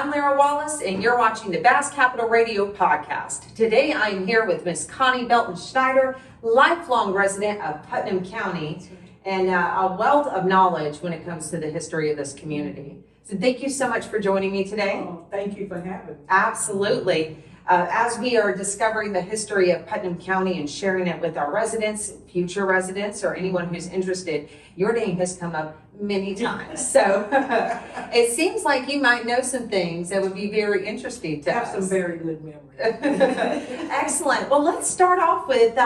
I'm Lara Wallace, and you're watching the Bass Capital Radio podcast. Today, I'm here with Miss Connie Belton Schneider, lifelong resident of Putnam County, and a wealth of knowledge when it comes to the history of this community. So thank you so much for joining me today. Oh, thank you for having me. Absolutely. As we are discovering the history of Putnam County and sharing it with our residents, future residents, or anyone who's interested, your name has come up many times. So it seems like you might know some things that would be very interesting to I have us. some very good memories. Excellent. Well, let's start off with,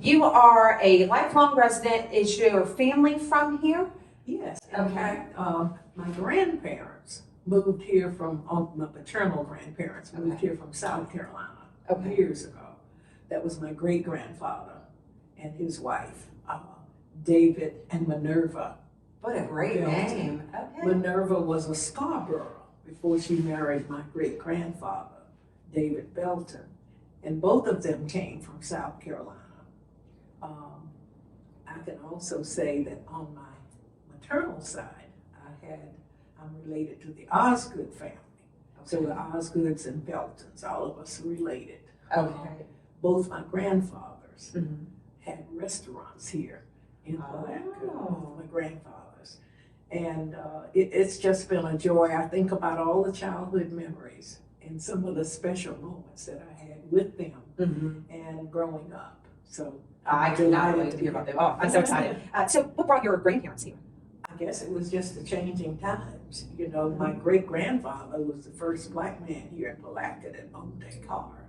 you are a lifelong resident. Is your family from here? Yes. Okay. In fact, my grandparents moved here from, my paternal grandparents moved here from South Carolina years ago. That was my great-grandfather and his wife, David and Minerva. What a great name. Okay. Minerva was a Scarborough before she married my great-grandfather, David Belton. And both of them came from South Carolina. I can also say that on my maternal side, I'm related to the Osgood family. So the Osgoods and Beltons, all of us are related. Okay. Both my grandfathers had restaurants here in Palatka, my grandfathers. And it's just been a joy. I think about all the childhood memories and some of the special moments that I had with them and growing up. So I cannot wait to hear about them. Oh, I'm so excited. So what brought your grandparents here? I guess it was just the changing times. You know, my great-grandfather was the first black man here in Palatka that owned a car.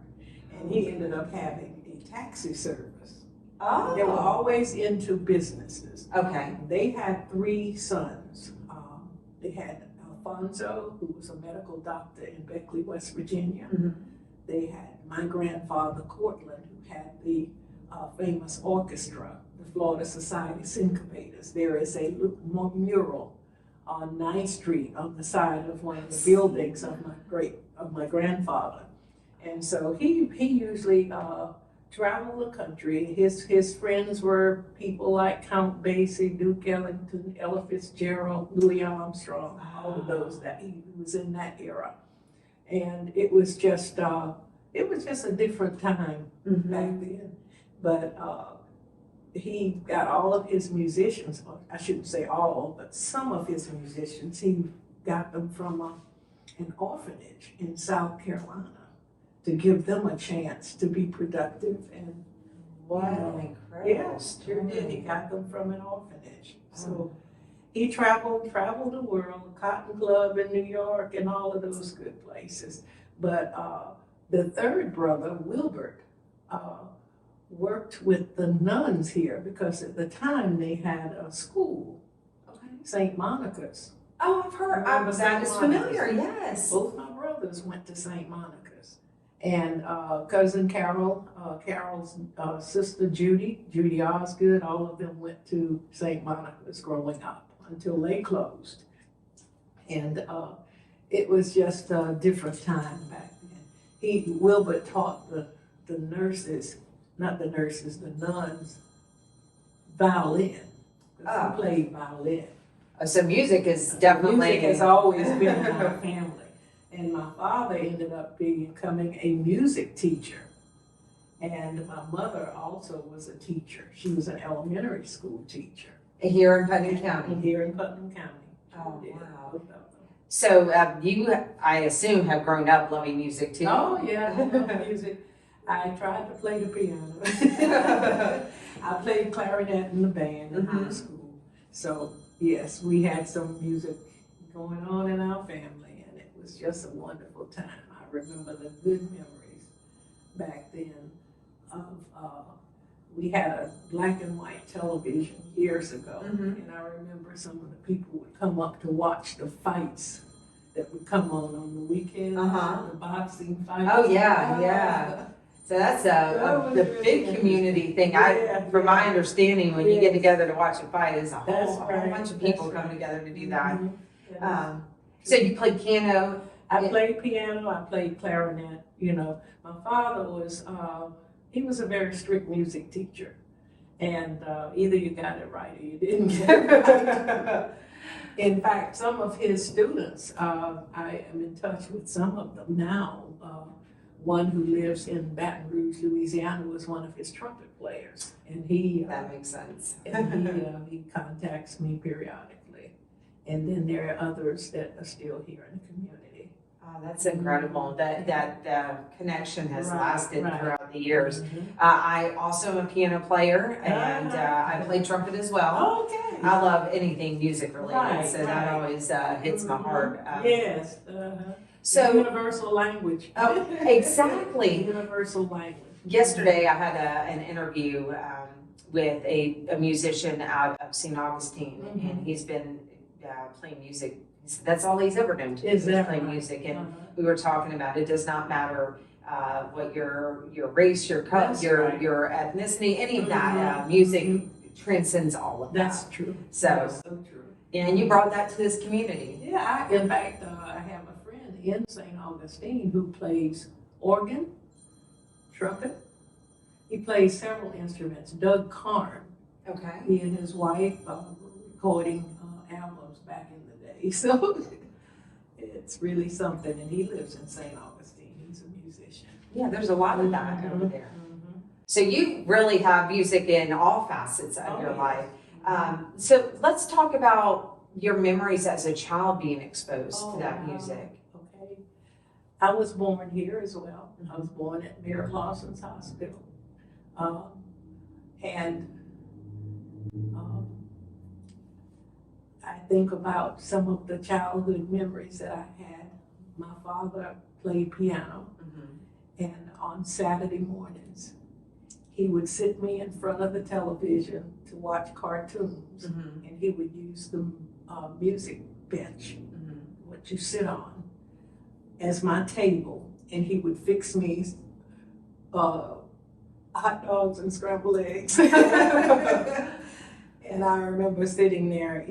And he ended up having a taxi service. Oh. They were always into businesses. Okay. They had 3 sons. They had Alfonso, who was a medical doctor in Beckley, West Virginia. They had my grandfather, Cortland, who had the famous orchestra, the Florida Society Syncopators. There is a mural on 9th Street on the side of one of the buildings of my grandfather. And so he usually traveled the country. His friends were people like Count Basie, Duke Ellington, Ella Fitzgerald, Louis Armstrong, all of those that he was in that era. And it was just a different time back then. But he got all of his musicians, I shouldn't say all, but some of his musicians, he got them from an orphanage in South Carolina to give them a chance to be productive. And Incredible. yes, sure did. He got them from an orphanage. So he traveled the world, Cotton Club in New York and all of those good places. But the third brother, Wilbert, worked with the nuns here because at the time they had a school, St. Monica's. Oh, I've heard. That is familiar, yes. Both my brothers went to St. Monica's. And cousin Carol, Carol's sister Judy Osgood, all of them went to St. Monica's growing up until they closed. And it was just a different time back then. Wilbert taught the nurses, not the nurses, the nuns, violin. He played violin. So music is definitely... Music has always been in our family. And my father ended up becoming a music teacher. And my mother also was a teacher. She was an elementary school teacher. Here in Putnam County? Here in Putnam County. Oh, wow. So you, I assume, have grown up loving music too? Oh, yeah, I love music. I tried to play the piano. I played clarinet in the band in high school. So, yes, we had some music going on in our family, and it was just a wonderful time. I remember the good memories back then of, we had a black and white television years ago, and I remember some of the people would come up to watch the fights that would come on the weekends, the boxing fights. Oh, yeah. So that's the big community thing. From my understanding, when you get together to watch a fight, there's a whole bunch of people come together to do that. So you played piano? I played piano, I played clarinet. You know, my father was, he was a very strict music teacher. And either you got it right or you didn't get it right. In fact, some of his students, I am in touch with some of them now. One who lives in Baton Rouge, Louisiana, was one of his trumpet players, and That makes sense. he contacts me periodically. And then there are others that are still here in the community. Oh, that's incredible. That connection has lasted throughout the years. Mm-hmm. I also am a piano player, and I play trumpet as well. Okay. I love anything music related, so that always hits my heart. Yes. So universal language. Oh, exactly. Universal language. Yesterday, I had an interview with a musician out of St. Augustine, and he's been playing music. He said that's all he's ever known to do is play music. And we were talking about it does not matter what your race, your ethnicity, any of that. Music transcends all of that. That's true. So, that's so true. And you brought that to this community. Yeah, in fact, I have a friend in St. Augustine who plays organ, trumpet. He plays several instruments. Doug Karn. Okay. He and his wife recording albums back in the day. So it's really something. And he lives in St. Augustine. He's a musician. Yeah, there's a lot of that over there. So you really have music in all facets of your life. So let's talk about your memories as a child being exposed to that music. Okay. I was born here as well. I was born at Mary Lawson's Hospital. I think about some of the childhood memories that I had. My father played piano, and on Saturday mornings, he would sit me in front of the television to watch cartoons, and he would use the music bench, what you sit on, as my table, and he would fix me hot dogs and scrambled eggs. And I remember sitting there,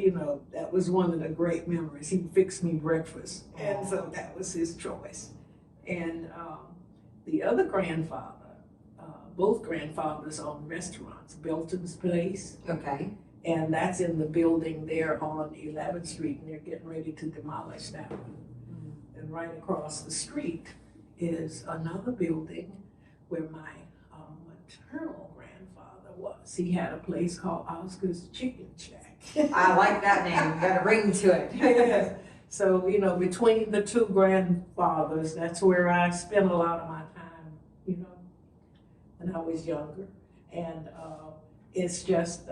that was one of the great memories. He fixed me breakfast, and so that was his choice. And the other grandfather, both grandfathers owned restaurants, Belton's Place. Okay. And that's in the building there on 11th Street, and they're getting ready to demolish that one. And right across the street is another building where my maternal grandfather was. He had a place called Oscar's Chicken Shack. I like that name. Got a ring to it. Yes. So, between the two grandfathers, that's where I spent a lot of my time, when I was younger. And it's just,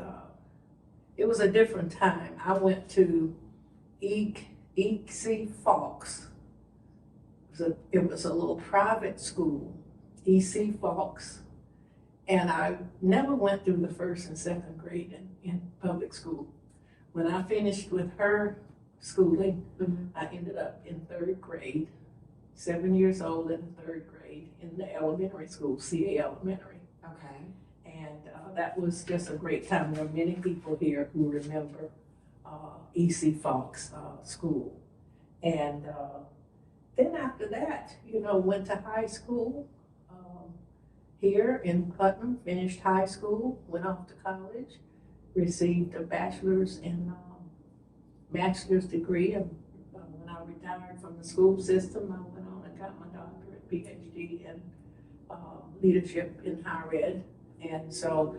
it was a different time. I went to E.C. Fox. It was a little private school, E.C. Fox. And I never went through the first and second grade in public school. When I finished with her schooling, I ended up in third grade, 7 years old in third grade in the elementary school, CA Elementary. Okay. And that was just a great time. There are many people here who remember E.C. Fox School. And then after that, went to high school here in Putnam, finished high school, went off to college, received a bachelor's and master's degree. And when I retired from the school system, I went on and got my doctorate, PhD in leadership in higher ed. And so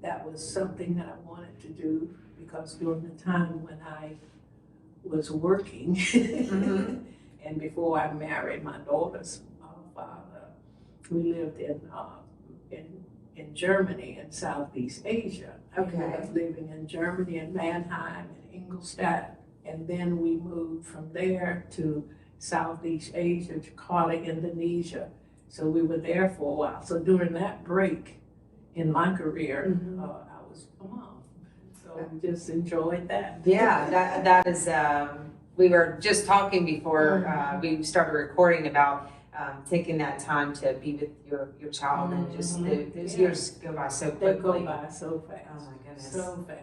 that was something that I wanted to do because during the time when I was working and before I married my daughter's father, we lived in Germany in Southeast Asia. Okay. I ended up living in Germany in Mannheim and Ingolstadt, and then we moved from there to Southeast Asia, Jakarta, Indonesia. So we were there for a while. So during that break in my career, I was a mom. So we just enjoyed that. Yeah, that is, we were just talking before we started recording about taking that time to be with your child and just those years go by so quickly. They go by so fast. Oh my goodness. So fast.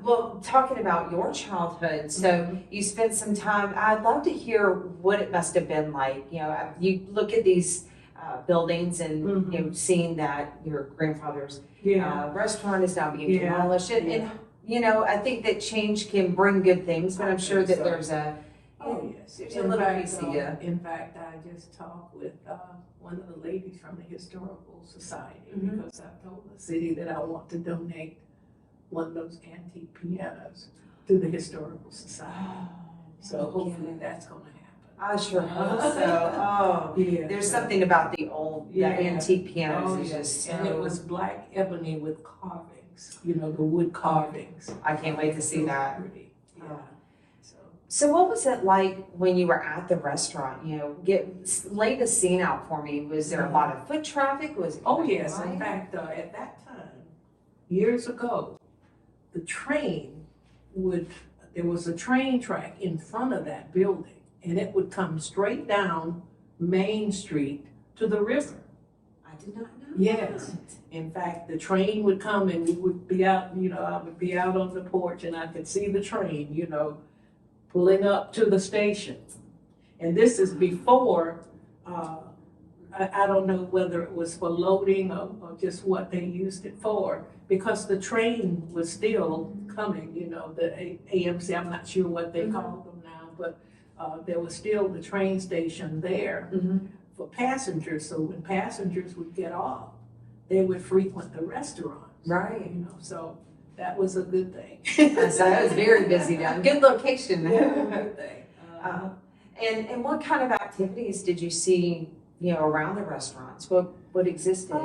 Well, talking about your childhood, so you spent some time, I'd love to hear what it must have been like. You look at these buildings and seeing that your grandfather's restaurant is now being demolished. And You know, I think that change can bring good things, but I'm sure that there's a, Oh, yes. there's a little piece of you. In fact, I just talked with one of the ladies from the Historical Society Mhm. because I told the city that I want to donate one of those antique pianos to the Historical Society. So hopefully that's going to happen. I sure hope so. Oh, Yeah. there's something about the old, the Yeah. antique pianos is yes. just so. And it was black ebony with carvings, you know, the wood carvings. I can't wait to see that. Pretty. Yeah. Oh. So. So what was it like when you were at the restaurant? You know, lay the scene out for me. Was there a lot of foot traffic? Was it? Oh, yes. quiet? In fact, at that time, years ago, the train there was a train track in front of that building, and it would come straight down Main Street to the river. I did not know. Yes. that. In fact, the train would come and we would be out, you know, I would be out on the porch and I could see the train, you know, pulling up to the station. And this is before, I don't know whether it was for loading or just what they used it for, because the train was still coming, you know, the AMC, I'm not sure what they call them now, but there was still the train station there for passengers. So when passengers would get off, they would frequent the restaurant. Right. You know, so that was a good thing. So I was very busy down. Good location. Good thing. And what kind of activities did you see, you know, around the restaurants? What existed?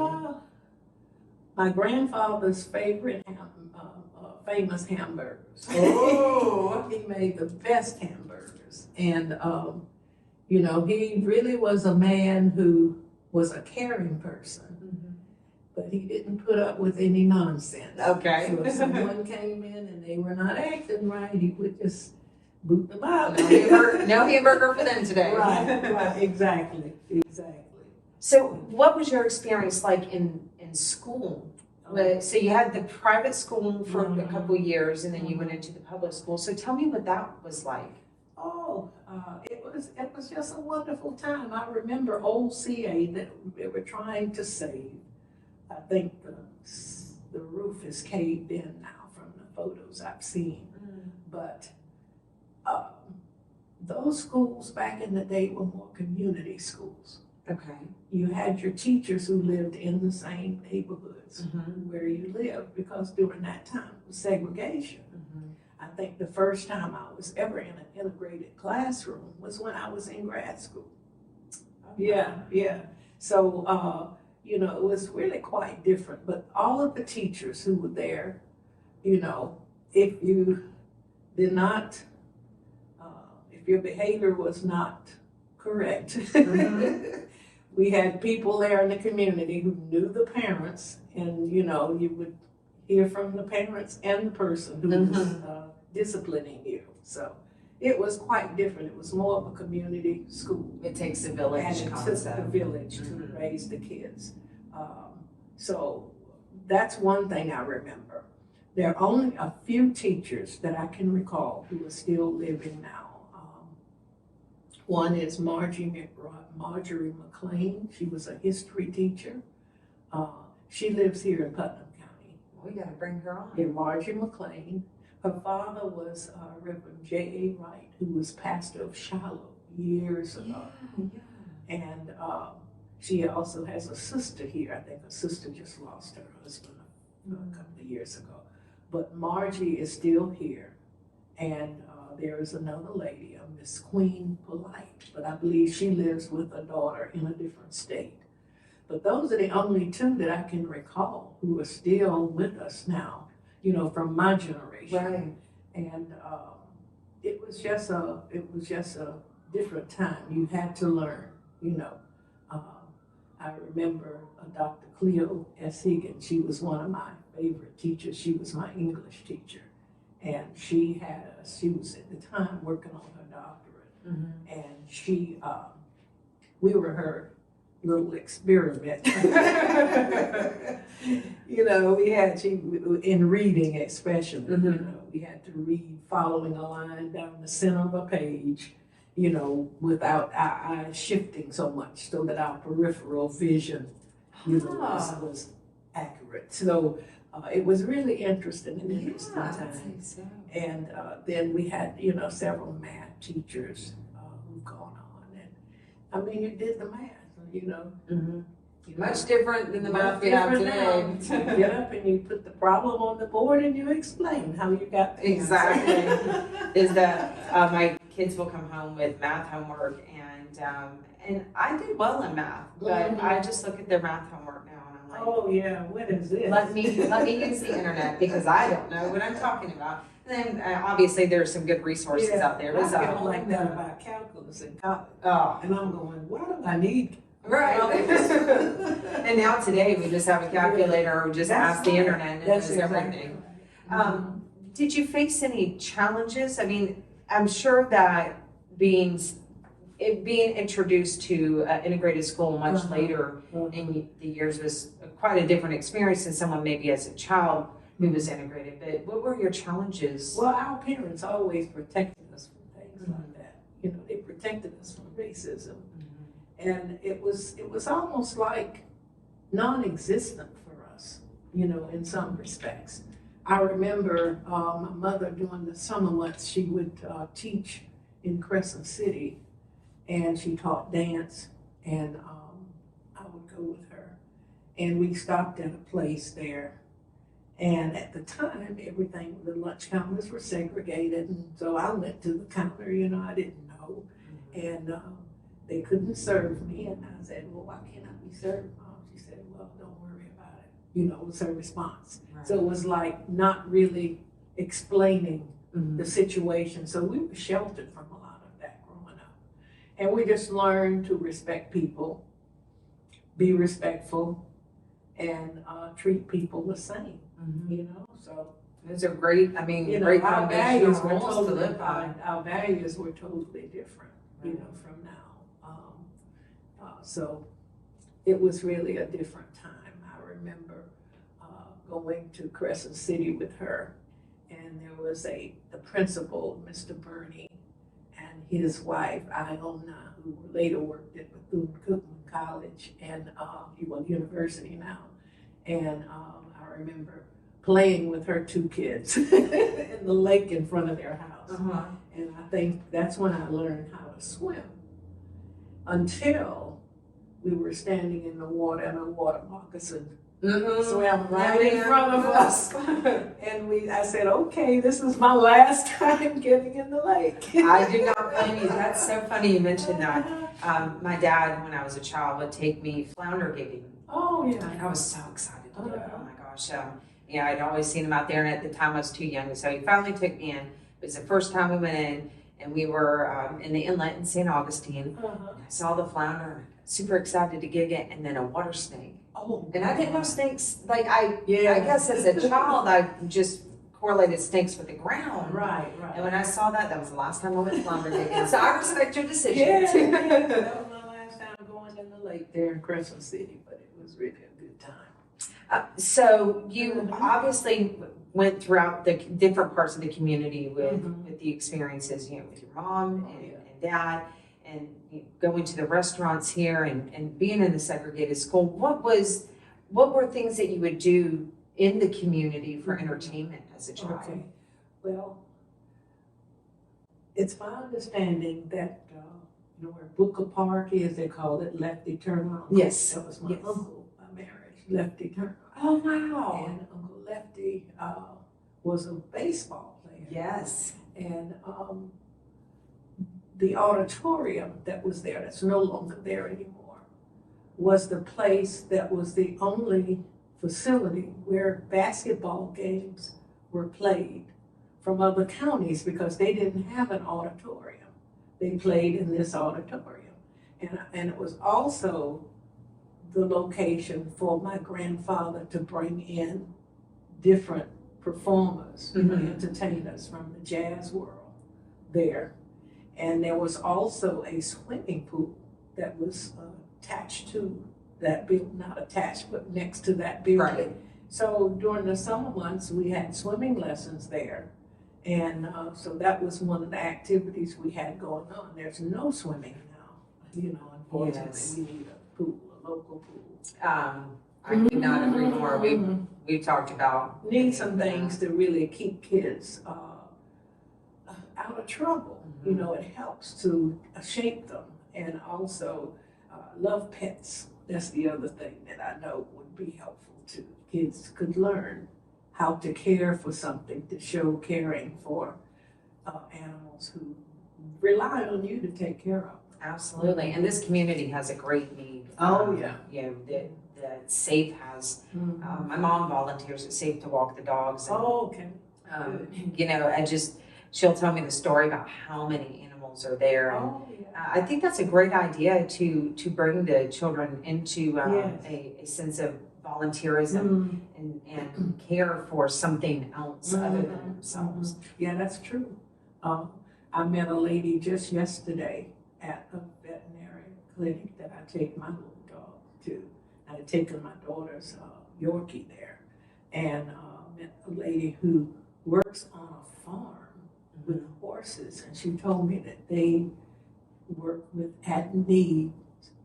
My grandfather's favorite famous hamburgers. Oh. He made the best hamburgers. And, you know, he really was a man who was a caring person, but he didn't put up with any nonsense. Okay. So if someone came in and they were not acting right, he would just boot them out. No hamburger for them today. Right, exactly. So what was your experience like in school? So you had the private school for a couple years and then you went into the public school. So tell me what that was like. Oh, it was just a wonderful time. I remember old CA that they were trying to save. I think the roof is caved in now from the photos I've seen. But those schools back in the day were more community schools. Okay. You had your teachers who lived in the same neighborhoods where you lived, because during that time it was segregation. I think the first time I was ever in an integrated classroom was when I was in grad school. Yeah. So, you know, it was really quite different. But all of the teachers who were there, you know, if you did not, if your behavior was not correct, we had people there in the community who knew the parents, and, you know, you would hear from the parents and the person who was disciplining you. So it was quite different. It was more of a community school. It takes a village And it took concept. the village to raise the kids. So that's one thing I remember. There are only a few teachers that I can recall who are still living now. One is Marjorie McLean. She was a history teacher. She lives here in Putnam County. We got to bring her on. Yeah, Marjorie McLean. Her father was Reverend J.A. Wright, who was pastor of Shiloh years ago. And she also has a sister here. I think her sister just lost her husband a couple of years ago. But Margie is still here. And there is another lady, Miss Queen Polite, but I believe she lives with a daughter in a different state. But those are the only two that I can recall who are still with us now, you know, from my generation. Right. And it was just a different time. You had to learn, you know. I remember Dr. Cleo S. Higgins. She was one of my favorite teachers. She was my English teacher. And she was at the time working on her doctorate. And we were her little experiment. You know, in reading especially, you know, we had to read following a line down the center of a page, you know, without our eyes shifting so much, so that our peripheral vision, you know, was accurate. So it was really interesting and interesting Yeah, I'd time. say so. And then we had, several math teachers who've gone on. And I mean, you did the math, Mm-hmm. Much different than the math we have different today. now. You get up and you put the problem on the board and you explain how you got the Exactly. answer. Is that my kids will come home with math homework, and I did well in math, but I just look at their math homework now and I'm like, Oh yeah, what is this? let me use the internet because I don't know what I'm talking about. And then obviously there's some good resources out there. I felt like that about calculus in college. Oh, And I'm going, why do I need right. calculus? And now today we just have a calculator or just That's ask the right. internet and it That's knows exactly everything. right. Did you face any challenges? I mean, I'm sure that being introduced to integrated school much later in the years was quite a different experience than someone maybe as a child who was integrated. But what were your challenges? Well, our parents always protected us from things like that. They protected us from racism. And it was almost like non-existent for us, in some respects. I remember my mother during the summer months, she would teach in Crescent City, and she taught dance, and I would go with her. And we stopped at a place there, and at the time, everything, the lunch counters were segregated, and so I went to the counter, I didn't know, and they couldn't serve me, and I said, well, why can't I be served, Mom? She said, well, don't worry about it, was her response. Right. So it was like not really explaining Mhm. the situation. So we were sheltered from a lot of that growing up. And we just learned to respect people, be respectful, and treat people the same, So, Those are great, great our foundational values were rules to totally live by. our values were totally different, from now. So it was really a different time. I remember going to Crescent City with her, and there was the principal, Mr. Burney, and his wife, Iona, who later worked at Putnam College and university now. And I remember playing with her two kids in the lake in front of their house. Uh-huh. And I think that's when I learned how to swim. Until we were standing in the water and a water moccasin swam right in front of us. And I said, okay, this is my last time getting in the lake. I do not blame you. That's so funny you mentioned that. My dad, when I was a child, would take me flounder gigging. Oh, yeah. And I was so excited to do it. Oh my gosh. I'd always seen him out there, and at the time I was too young. So he finally took me in. It was the first time we went in, and we were in the inlet in St. Augustine. And I saw the flounder, and I got super excited to gig it, and then a water snake. Oh, and I didn't know snakes, I guess as a child, I just correlated snakes with the ground. Right. And when I saw that was the last time I went flounder gigging. So I respect your decision. Yeah. That was my last time going in the lake there in Crescent City, but it was really a good time. So you obviously went throughout the different parts of the community with the experiences, with your mom and dad, and going to the restaurants here and being in the segregated school. What were things that you would do in the community for entertainment as a child? Okay. Well, it's my understanding that where Booker Park is, they call it Lefty Turner. Yes. That was my uncle by marriage, Lefty Turner. Oh wow. And Uncle Lefty was a baseball player. Yes. And the auditorium that was there, that's no longer there anymore, was the place that was the only facility where basketball games were played from other counties because they didn't have an auditorium. They played in this auditorium. And it was also the location for my grandfather to bring in different performers, entertainers from the jazz world there. And there was also a swimming pool that was attached to that building, not attached, but next to that building. Right. So during the summer months, we had swimming lessons there. And so that was one of the activities we had going on. There's no swimming now, unfortunately. Yes. We need a pool, a local pool. I could not agree more. we've talked about. Need some things to really keep kids out of trouble. Mm-hmm. You know, it helps to shape them, and also love pets. That's the other thing that I know would be helpful too. Kids could learn how to care for something, to show caring for animals who rely on you to take care of. Absolutely, and this community has a great need. Oh, yeah. You know, that SAFE has, my mom volunteers at SAFE to walk the dogs. And, Oh, okay. You know, she'll tell me the story about how many animals are there. And, Oh, yeah. I think that's a great idea to bring the children into Yes. a sense of volunteerism and care for something else other than themselves. Yeah, that's true. I met a lady just yesterday at a veterinary clinic that I take my little dog to. I had taken my daughter's Yorkie there, and met a lady who works on a farm with horses, and she told me that they work with at-need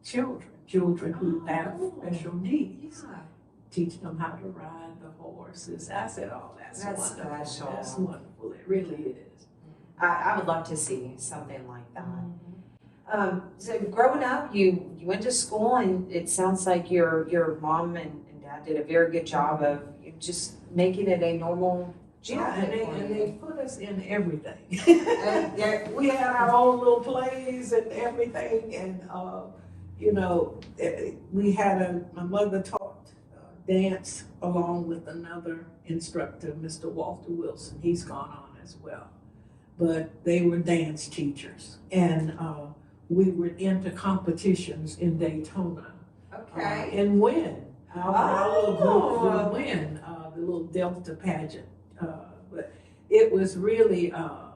children who have special needs. Yeah. Teach them how to ride the horses. I said, oh, that's wonderful. Special. That's wonderful. It really is. I would love to see something like that. So growing up, you went to school, and it sounds like your mom and dad did a very good job of just making it a normal job. Yeah, and they put us in everything. Yeah, we had our own little plays and everything, and you know, we had my mother taught dance along with another instructor, Mr. Walter Wilson. He's gone on as well. But they were dance teachers, and we were into competitions in Daytona. Okay. And win. Our little group would win the little Delta pageant. But it was really a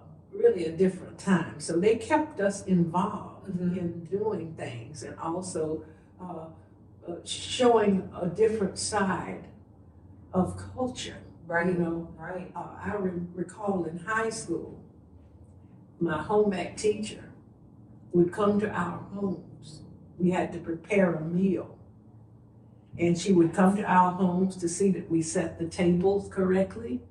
different time. So they kept us involved in doing things, and also showing a different side of culture. Right. You know, Right. I recall in high school, my home ec teacher would come to our homes. We had to prepare a meal. And she would come to our homes to see that we set the tables correctly.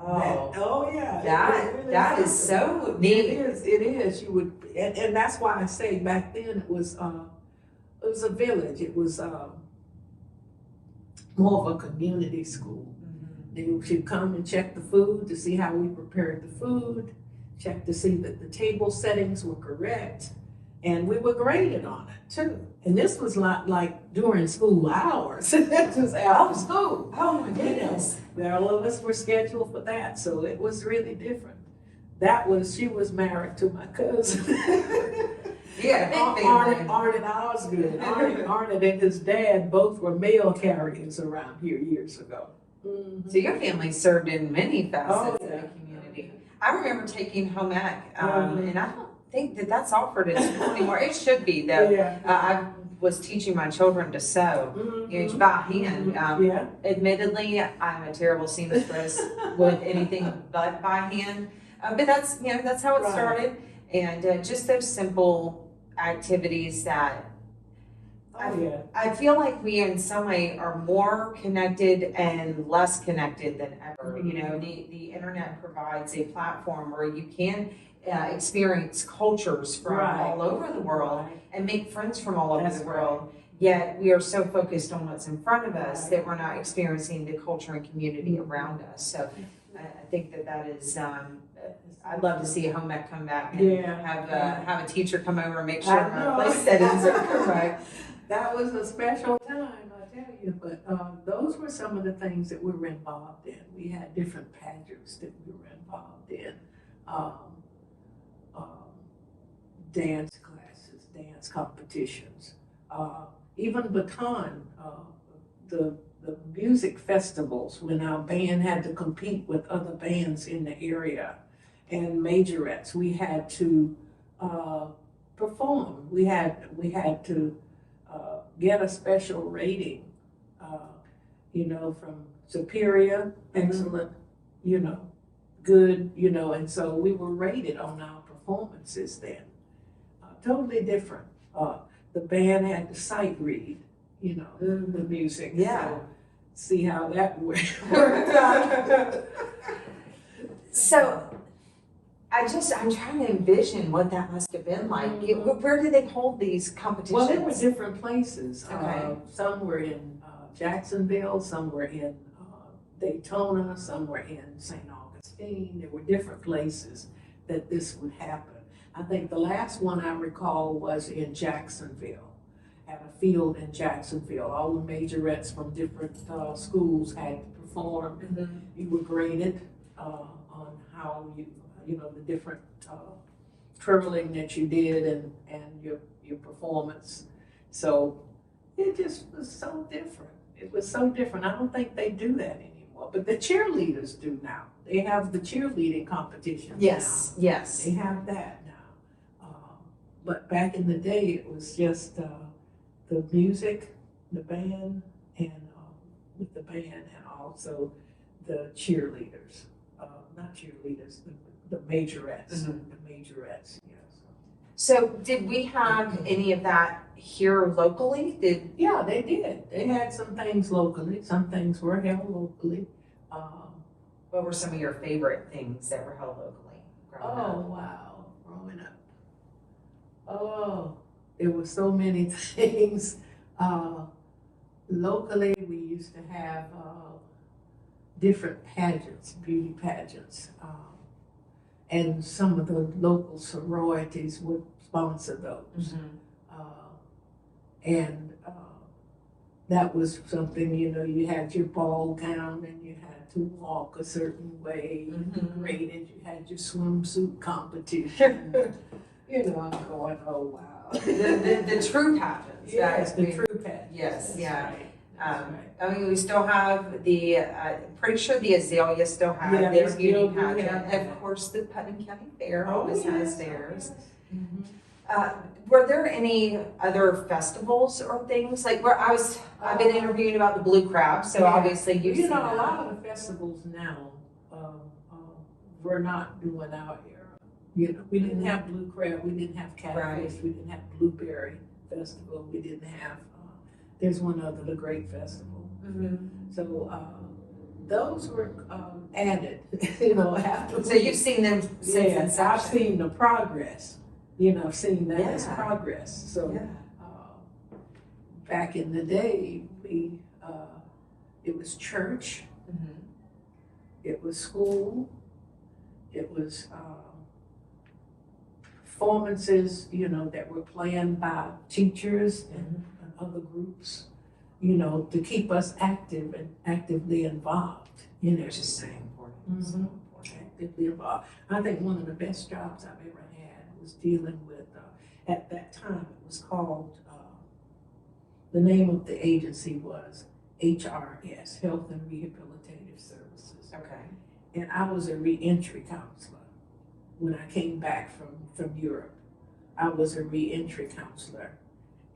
Yeah. That That is so neat. It is. You would, and that's why I say back then it was a village. It was more of a community school. She'd come and check the food to see how we prepared the food, check to see that the table settings were correct, and we were graded on it too. And this was not like during school hours. This was after school. Oh my goodness. All of us were scheduled for that, so it was really different. She was married to my cousin. Yeah, Arnett Osgood. Arnett and his dad both were mail carriers around here years ago. So your family served in many facets Oh, of yeah. the community. I remember taking home ec, and I don't think that's offered in school anymore. It should be though. Yeah. I was teaching my children to sew, you know, by hand. Yeah. Admittedly, I'm a terrible seamstress with anything but by hand, but that's how it Right. started, and just those simple activities that. I feel like we in some way are more connected and less connected than ever. You know, the internet provides a platform where you can experience cultures from all over the world and make friends from all over the world. Yet we are so focused on what's in front of us that we're not experiencing the culture and community around us. So I think that is, I'd love to see a home ec come back and have a teacher come over and make sure my place settings are correct. That was a special time, I tell you. But those were some of the things that we were involved in. We had different pageants that we were involved in. Dance classes, dance competitions, even baton, the music festivals when our band had to compete with other bands in the area, and majorettes. We had to perform. We had to get a special rating, from superior, excellent, good, and so we were rated on our performances then. Totally different. The band had to sight read, the music. Yeah. see how that worked out. So I'm trying to envision what that must have been like. Where did they hold these competitions? Well, there were different places. Okay. Some were in Jacksonville, some were in Daytona, some were in St. Augustine. There were different places that this would happen. I think the last one I recall was in Jacksonville, at a field in Jacksonville. All the majorettes from different schools had to perform. Mm-hmm. You were graded on how the different twirling that you did and your performance. So it just was so different. It was so different. I don't think they do that anymore, but the cheerleaders do now. They have the cheerleading competitions Yes, now. yes. They have that now. But back in the day, it was just the music, the band, and with the band, and also the cheerleaders. Not cheerleaders, the majorettes. Mm-hmm. The majorettes, yes. So did we have any of that here locally? Yeah, they did. They had some things locally. Some things were held locally. What were some of your favorite things that were held locally growing up? Wow, growing up. Oh, there were so many things. Locally, we used to have different pageants, beauty pageants. And some of the local sororities would sponsor those. Mm-hmm. And that was something, you had your ball gown and you had to walk a certain way. Mm-hmm. You graded, you had your swimsuit competition. I'm going, oh wow. The true pageants. Yes, the true pageants. Yes, That's yeah. right. That's right. I mean, we still have pretty sure the Azalea still have Yeah, their they beauty still do pageant. have that. Of course, the Putnam County Fair Oh, always yes, has theirs. Mhm. Were there any other festivals or things like I've been interviewing about the Blue Crab, so Yeah. obviously you've seen a that. lot of the festivals now we're not doing out here. We didn't have Blue Crab, we didn't have Catfish, Right. we didn't have Blueberry Festival, we didn't have. There's one other, the Great Festival. Mm-hmm. So those were added, after. So you've seen them since Yes, I've inception. seen the progress. I've seen that as Yeah. progress. So Yeah. back in the day, it was church, Mm-hmm. it was school, it was performances, that were planned by teachers and other groups, to keep us active and actively involved. Which is so important. So Mhm. important. Actively involved. I think one of the best jobs I've ever had was dealing with, at that time, it was called, the name of the agency was HRS, Health and Rehabilitative Services. Okay. And I was a reentry counselor when I came back from Europe. I was a reentry counselor.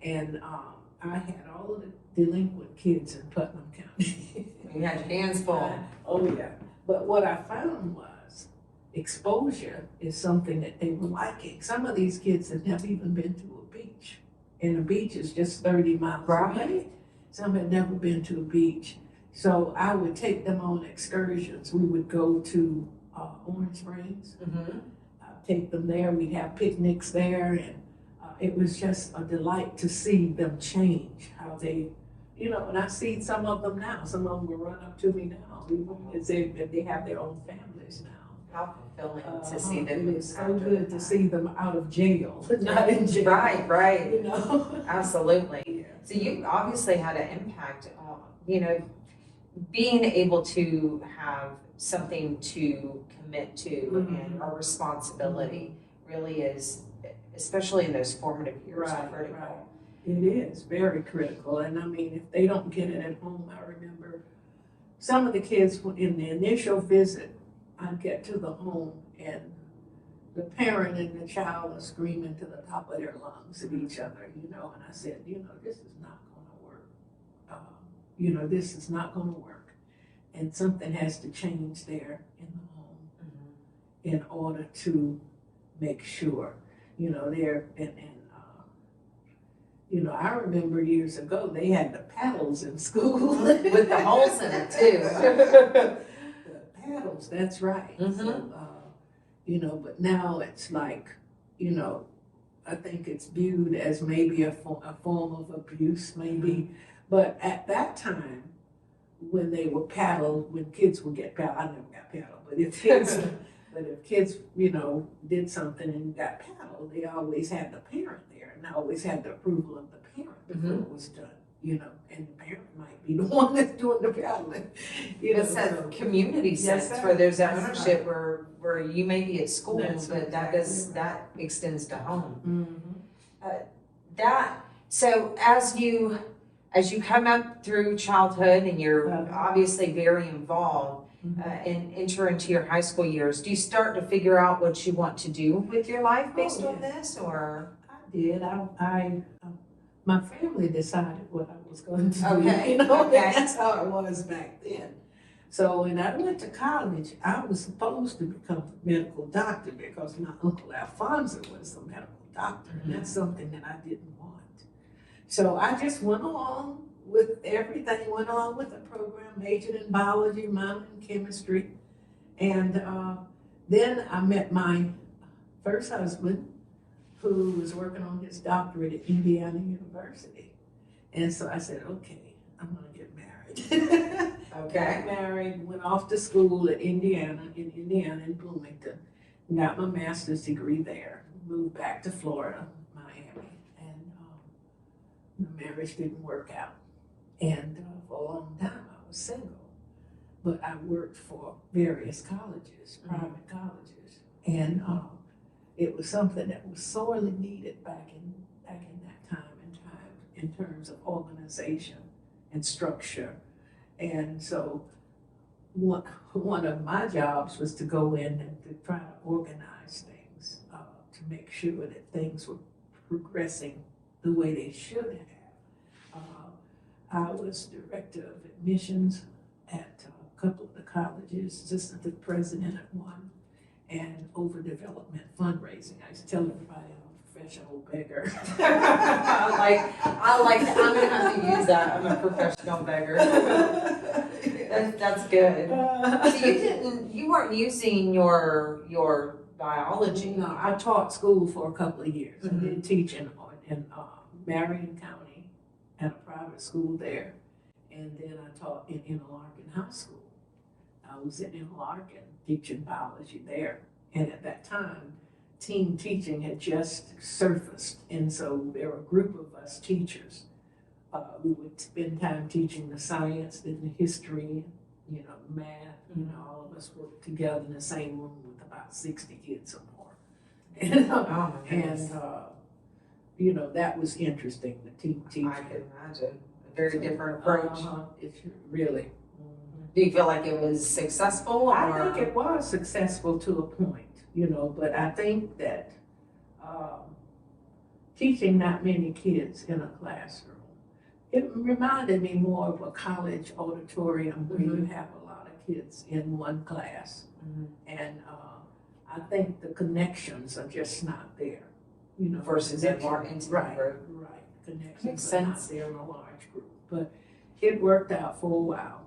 And I had all of the delinquent kids in Putnam County. You had your hands full. Oh, yeah. But what I found was exposure is something that they were liking. Some of these kids had never even been to a beach. And a beach is just 30 miles away. Some had never been to a beach. So I would take them on excursions. We would go to Orange Springs. Mm-hmm. I'd take them there. We'd have picnics there. And it was just a delight to see them change, how they, and I see some of them now. Some of them will run up to me now, even as if they have their own families now. How fulfilling to see them. It is so good to see them out of jail, not in jail. Right. Absolutely. Yeah. So you obviously had an impact, being able to have something to commit to and a responsibility really is, especially in those formative years, critical. Right. It is very critical. And I mean, if they don't get it at home, I remember some of the kids in the initial visit, I'd get to the home and the parent and the child are screaming to the top of their lungs at each other, and I said, this is not going to work. This is not going to work. And something has to change there in the home in order to make sure, they're, and You know, I remember years ago, they had the paddles in school. With the holes in it too. The paddles, that's right. Mhm. So, you know, but now it's like, you know, I think it's viewed as maybe a form of abuse, maybe. But at that time, when they were paddled, when kids would get paddled, I never got paddled, but if kids, you know, did something and got paddled, they always had the parent there, and they always had the approval of the parent before it was done, you know, and the parent might be the one that's doing the paddling. You know, It's that community Yes, sense sir. where there's that That's ownership where you may be at school, That's but exactly that extends to home. Mhm. So as you come up through childhood and you're obviously very involved and enter into your high school years, do you start to figure out what you want to do with your life based on this, or? I did. My family decided what I was going to do. Okay, You know, okay. that's how it was back then. So when I went to college, I was supposed to become a medical doctor because my uncle Alfonso was a medical doctor, and that's something that I didn't want. So I just went along with everything, went along with the program, majored in biology, minored in chemistry, and then I met my first husband, who was working on his doctorate at Indiana University. And so I said, okay, I'm gonna get married. Okay. Got married, went off to school at Indiana in Bloomington, got my master's degree there, moved back to Florida, Miami, and the marriage didn't work out. And for a long time I was single, but I worked for various colleges, private colleges, and it was something that was sorely needed back in that time in terms of organization and structure. And so one of my jobs was to go in and to try to organize things, to make sure that things were progressing the way they should have. I was director of admissions at a couple of the colleges, assistant to the president at one, and overdevelopment fundraising. I used to tell everybody I'm a professional beggar. I like, I'm gonna have to use that, I'm a professional beggar. That's good. So you weren't using your biology. No, I taught school for a couple of years. I did teach in Marion County at a private school there. And then I taught in Interlaken High School. I was in Interlaken teaching biology there. And at that time, team teaching had just surfaced. And so there were a group of us teachers. We would spend time teaching the science, the history, you know, math. You know, all of us worked together in the same room with about 60 kids or more. And you know, that was interesting, the team teaching. I can imagine. A very different approach. It's really. Do you feel like it was successful? I think it was successful to a point, you know, but I think that teaching that many kids in a classroom, it reminded me more of a college auditorium where you have a lot of kids in one class. And I think the connections are just not there, you know. Versus a more intimate group. Right. Connections Makes are not sense. there in a large group. But it worked out for a while.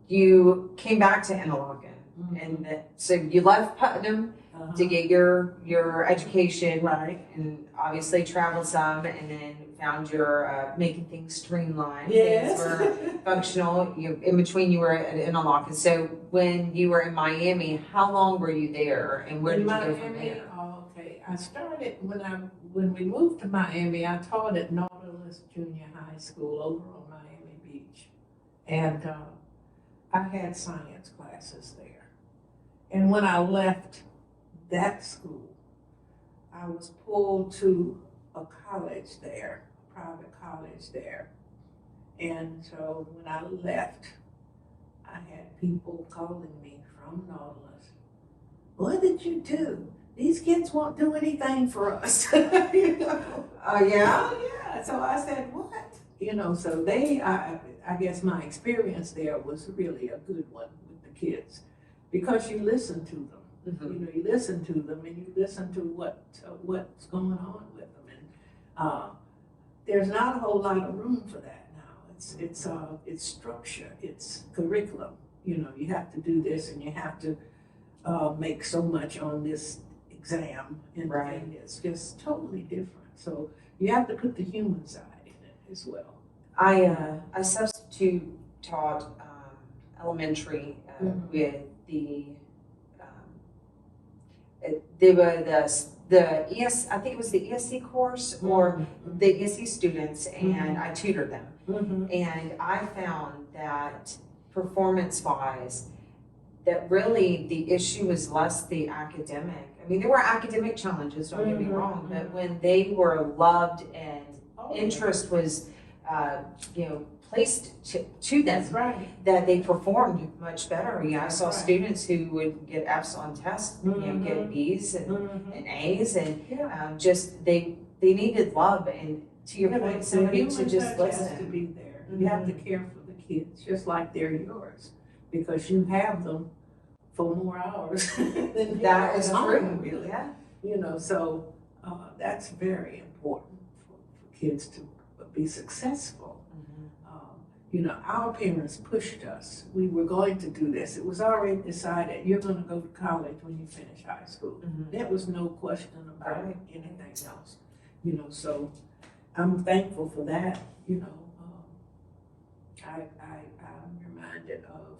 You came back to Interlaken, and so you left Putnam to get your education, Right. and obviously traveled some, and then found your making things streamlined. Yes. Things were functional. In between, you were at Interlaken. So when you were in Miami, how long were you there, and where did you go from there? Okay. I started when we moved to Miami. I taught at Nautilus Junior High School over on Miami Beach, and I had science classes there. And when I left that school, I was pulled to a college there, a private college there. And so when I left, I had people calling me from Nautilus. What did you do? These kids won't do anything for us. You know? Oh, yeah? Yeah. So I said, what? You know, so I guess my experience there was really a good one with the kids because you listen to them. You know, you listen to them and you listen to what's going on with them. There's not a whole lot of room for that now. It's structure, it's curriculum. You know, you have to do this and you have to make so much on this exam, and it's just totally different. So you have to put the human side in it as well. I substitute taught elementary with they were the ES, I think it was the ESC course or the ESC students, and I tutored them. And I found that performance-wise, that really the issue was less the academic. I mean, there were academic challenges, don't get me wrong, but when they were loved and interest was, placed to them, that they performed much better. You know, I saw students who would get F's on tests, get B's and A's, and just they needed love. And to your point, somebody to just listen. Has to be there. You have to care for the kids, just like they're yours, because you have them for more hours than that is true. Really, you know. So that's very important for kids to be successful. You know, our parents pushed us. We were going to do this. It was already decided you're going to go to college when you finish high school. There was no question about anything else. You know, so I'm thankful for that. You know, I'm reminded of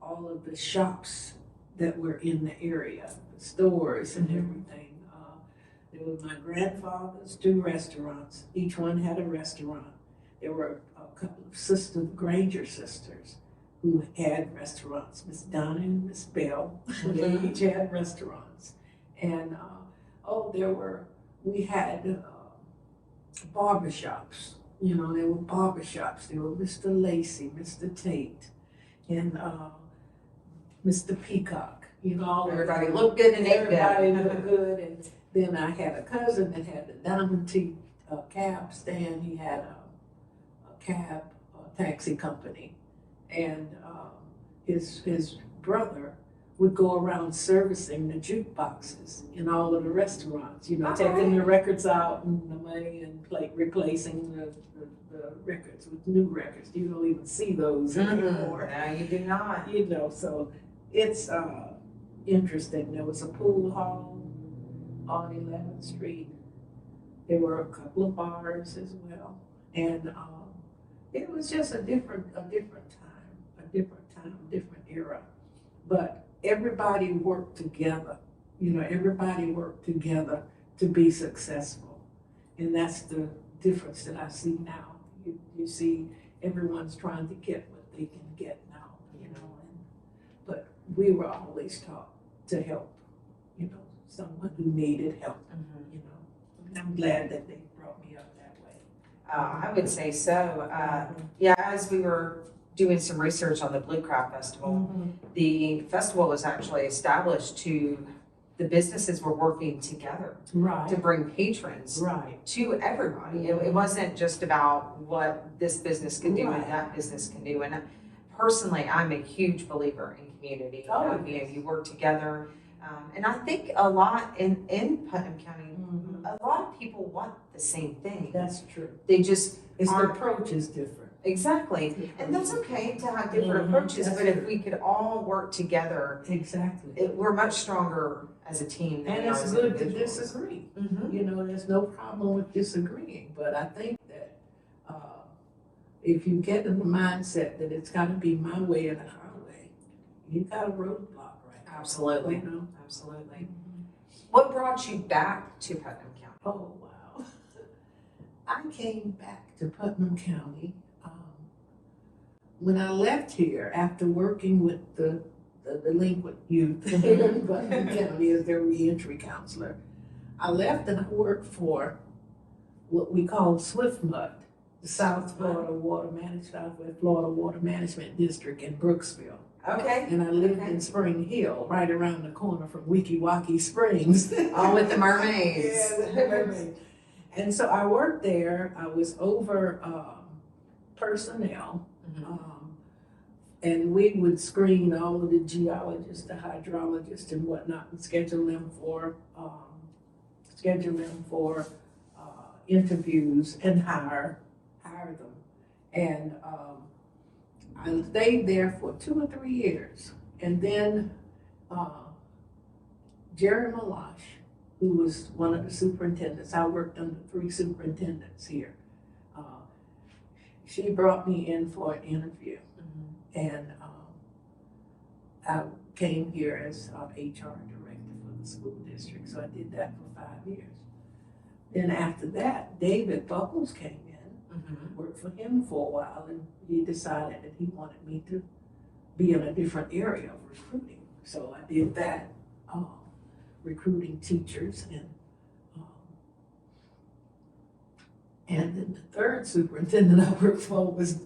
all of the shops that were in the area, the stores and everything. There was my grandfather's 2 restaurants. Each one had a restaurant. There were a couple of sisters, Granger sisters, who had restaurants. Miss Donna and Miss Bell, they each had restaurants. And we had barbershops. You know, there were barbershops. There were Mr. Lacey, Mr. Tate, and Mr. Peacock. You know, everybody looked good and ate good. Everybody looked good. And then I had a cousin that had the Diamond T cab stand. He had a cab taxi company, and his brother would go around servicing the jukeboxes in all of the restaurants, you know, taking the records out and the money and replacing the records with new records. You don't even see those anymore. No, you do not. You know, so it's interesting. There was a pool hall on 11th Street. There were a couple of bars as well, and it was just a different time, different era. But everybody worked together. You know, everybody worked together to be successful. And that's the difference that I see now. You see everyone's trying to get what they can get now, you know. But we were always taught to help, you know, someone who needed help, you know. And I'm glad that they brought me up that way. I would say so. As we were doing some research on the Blue Crab Festival, the festival was actually established the businesses were working together to bring patrons to everybody. It wasn't just about what this business can do and that business can do. And personally, I'm a huge believer in community. You work together. And I think a lot in Putnam County, a lot of people want the same thing. That's true. They just the approach is different. Exactly. And that's okay to have different approaches, but if we could all work together, we're much stronger as a team. And it's good to disagree. You know, there's no problem with disagreeing, but I think that if you get in the mindset that it's got to be my way or the highway, you got a roadblock, right? Absolutely. You know? Absolutely. What brought you back to Putnam County? Oh, wow. I came back to Putnam County when I left here after working with the delinquent youth here in Putnam County as their reentry counselor. I left and I worked for what we call SWIFMUD, the Southwest Florida Water Management District in Brooksville. Okay. And I lived in Spring Hill, right around the corner from Weeki Wachee Springs. Oh, with the mermaids. Yeah, with the mermaids. And so I worked there. I was over personnel. And we would screen all of the geologists, the hydrologists and whatnot, and schedule them for interviews and hire them. And I stayed there for 2 or 3 years. And then Jerry Malash, who was one of the superintendents, I worked under 3 superintendents here. She brought me in for an interview. And I came here as HR director for the school district. So I did that for 5 years. Then after that, David Buckles came in, worked for him for a while, and he decided that he wanted me to be in a different area of recruiting. So I did that, recruiting teachers, and then the 3rd superintendent I worked for was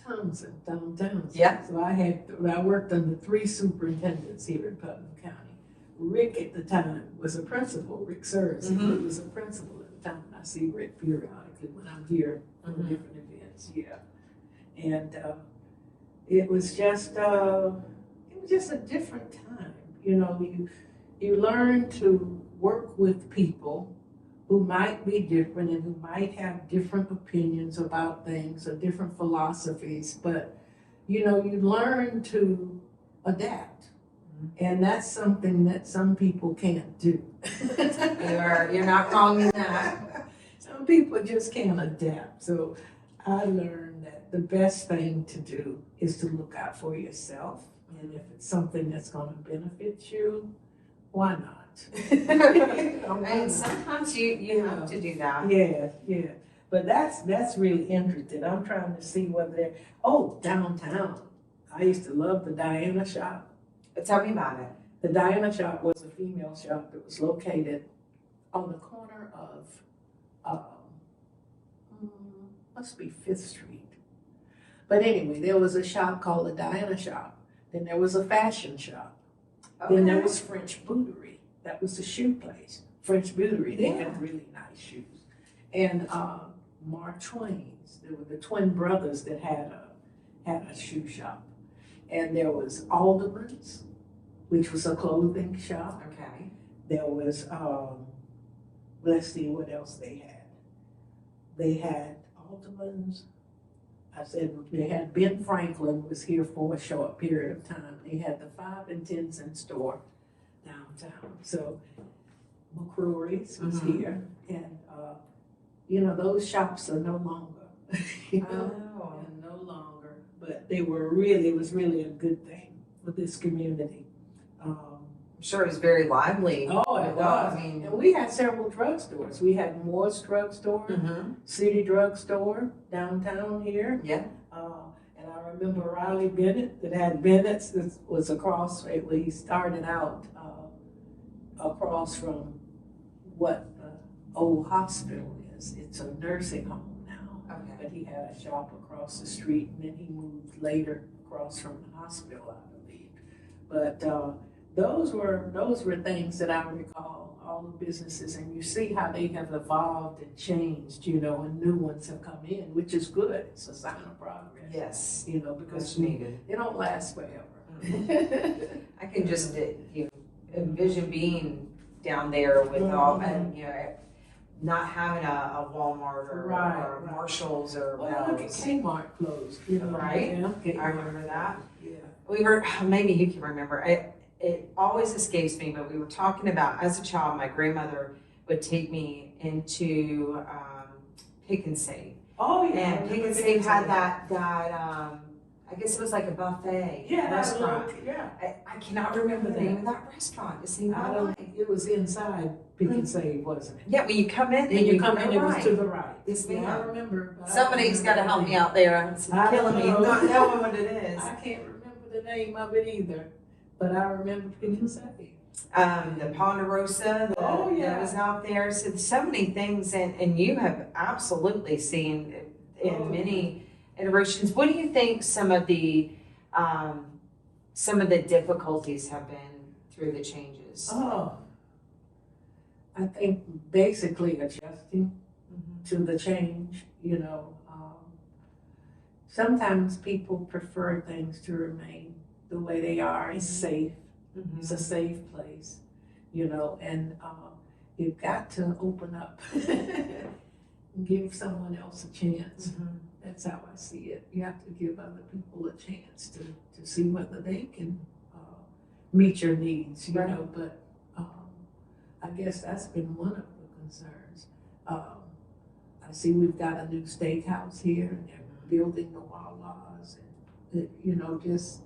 Townsend, Don Townsend. Yeah. So I worked under 3 superintendents here in Putnam County. Rick at the time was a principal, Rick Sears, he was a principal at the time. I see Rick periodically when I'm here for different events, yeah. And it was just a different time. You know, you learn to work with people who might be different and who might have different opinions about things or different philosophies, but you know, you learn to adapt. And that's something that some people can't do. You're not wrong in that. Some people just can't adapt. So I learned that the best thing to do is to look out for yourself. And if it's something that's going to benefit you, why not? And sometimes you have to do that. Yeah. But that's really interesting. I'm trying to see whether downtown. I used to love the Diana shop. Tell me about it. The Diana shop was a female shop that was located on the corner of, must be 5th Street. But anyway, there was a shop called the Diana shop. Then there was a fashion shop. Then there was French Bouterie. That was the shoe place. French Bouterie, they had really nice shoes. And Mark Twain's, there were the twin brothers that had a shoe shop. And there was Alderman's, which was a clothing shop. Okay. There was, let's see what else they had. They had Alderman's. I said they had Ben Franklin was here for a short period of time. They had the 5 and 10 cent store downtown. So McCrory's was here, and you know, those shops are no longer. And no longer. But it was really a good thing for this community. I'm sure it was very lively. Oh, it was. And we had several drugstores. We had Moore's drugstore, City drugstore downtown here. Yeah. And I remember Riley Bennett that had Bennett's. That was across. He started out across from what old hospital is. It's a nursing home now. Okay. But he had a shop across the street, and then he moved later across from the hospital, I believe. But those were things that I recall, all the businesses, and you see how they have evolved and changed, you know, and new ones have come in, which is good. It's a sign of progress. Yes. You know, because needed. they don't last forever. I can just envision being down there with all, and you know, not having a Walmart or Marshalls or well, look at Kmart closed. You know, right? Yeah, I remember that. Yeah. We were, maybe you can remember, it always escapes me, but we were talking about, as a child, my grandmother would take me into Pick and Save. Oh, yeah. And Pick and Save had that I guess it was like a buffet restaurant. I cannot remember the name of that restaurant. It was inside Pick and Save, wasn't it? Yeah, when you come in, When you come in, it was to the right. Yes, ma'am. I remember. Somebody's got to help me out there. It's killing me not knowing what it is. I can't remember the name of it either, but I remember Pick and Save. The Ponderosa that was out there. So many things, and you have absolutely seen in many iterations. What do you think some of the difficulties have been through the changes? I think basically adjusting to the change, you know. Sometimes people prefer things to remain the way they are. It's safe. It's a safe place, you know, and you've got to open up. give someone else a chance. That's how I see it. You have to give other people a chance to see whether they can meet your needs, you know, but I guess that's been one of the concerns. I see we've got a new steakhouse here and they're building the Wawas and, you know, just,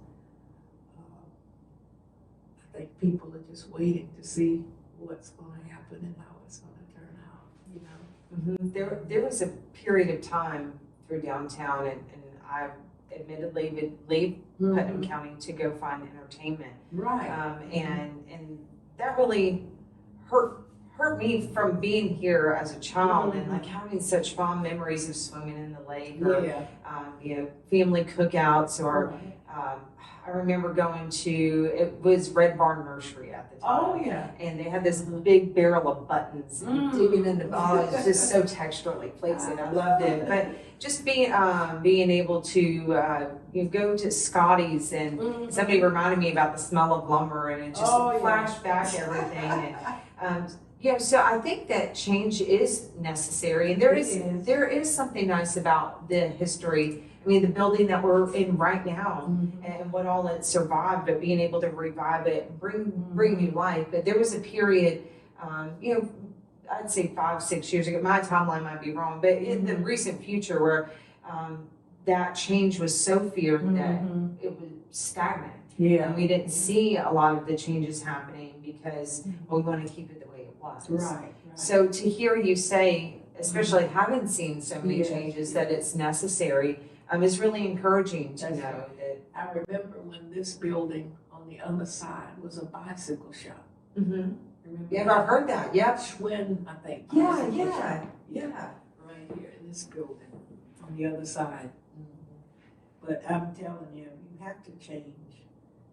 I think people are just waiting to see what's going to happen and how it's going to turn out, you know. There was a period of time through downtown, and I admittedly would leave Putnam County to go find entertainment. Right. And that really hurt me from being here as a child and like having such fond memories of swimming in the lake or you know, family cookouts or I remember going to, it was Red Barn Nursery at the time. Oh, yeah. And they had this big barrel of buttons and digging in the, oh, it was just so texturally pleasing. I loved it. But just being able to you know, go to Scotty's and somebody reminded me about the smell of lumber and it just flashed back everything. And, you know, so I think that change is necessary, and there is something nice about the history. I mean, the building that we're in right now and what all it survived, but being able to revive it and bring new life. But there was a period, you know, I'd say 5-6 years ago, my timeline might be wrong, but in the recent future where that change was so feared that it was stagnant. Yeah. And we didn't see a lot of the changes happening because we want to keep it the way it was. Right. So to hear you say, especially having seen so many changes, that it's necessary, is really encouraging to know that. I remember when this building on the other side was a bicycle shop. Yeah, I've heard that. Yep. Schwinn, I think. Yeah. Right here in this building on the other side. But I'm telling you, you have to change.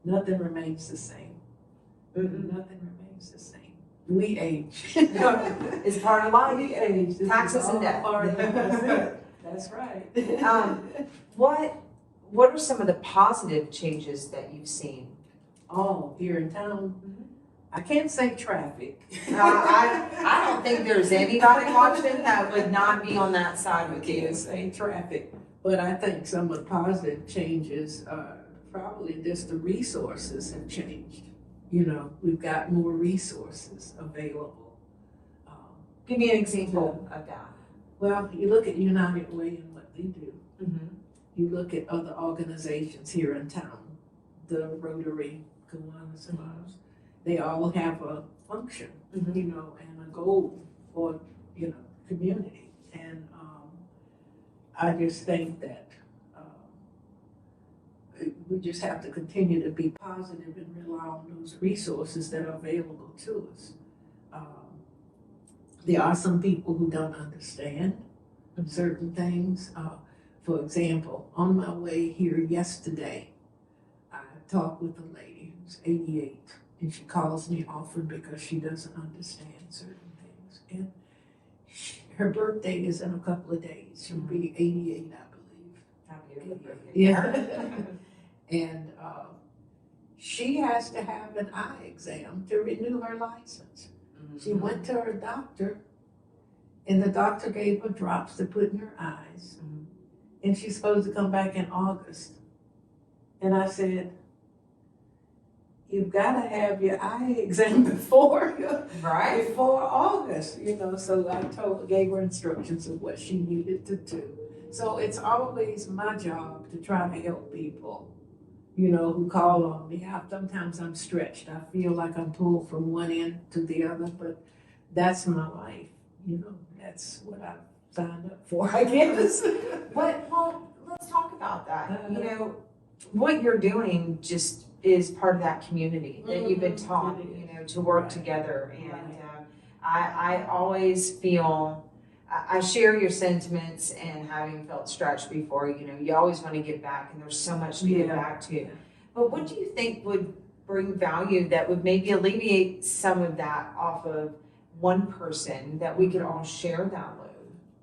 Nothing remains the same. Nothing remains the same. We age. It's part of life. We age. This Taxes is and all debt. part of it. That's right. What are some of the positive changes that you've seen? Oh, here in town, I can't say traffic. I don't think there's anybody watching that would not be on that side with you. Can't say traffic, but I think some of the positive changes are probably just the resources have changed. You know, we've got more resources available. Give me an example of that. Well, you look at United Way and what they do. You look at other organizations here in town, the Rotary, Kiwanis, and others. They all have a function, you know, and a goal for, you know, community. And I just think that we just have to continue to be positive and rely on those resources that are available to us. There are some people who don't understand certain things. For example, on my way here yesterday, I talked with a lady who's 88, and she calls me often because she doesn't understand certain things. And her birthday is in a couple of days. She'll be 88, I believe. Happy birthday. Yeah. And she has to have an eye exam to renew her license. She went to her doctor, and the doctor gave her drops to put in her eyes. And she's supposed to come back in August. And I said, you've got to have your eye exam before August, you know. So I gave her instructions of what she needed to do. So it's always my job to try to help people, you know, who call on me. Sometimes I'm stretched. I feel like I'm pulled from one end to the other, but that's my life, you know. That's what I've signed up for, I guess. Well, let's talk about that. You know, what you're doing just is part of that community that you've been taught, you know, to work together. And I always feel, I share your sentiments, and having felt stretched before, you know, you always want to give back, and there's so much to give back to. But what do you think would bring value that would maybe alleviate some of that off of one person, that we could all share that load?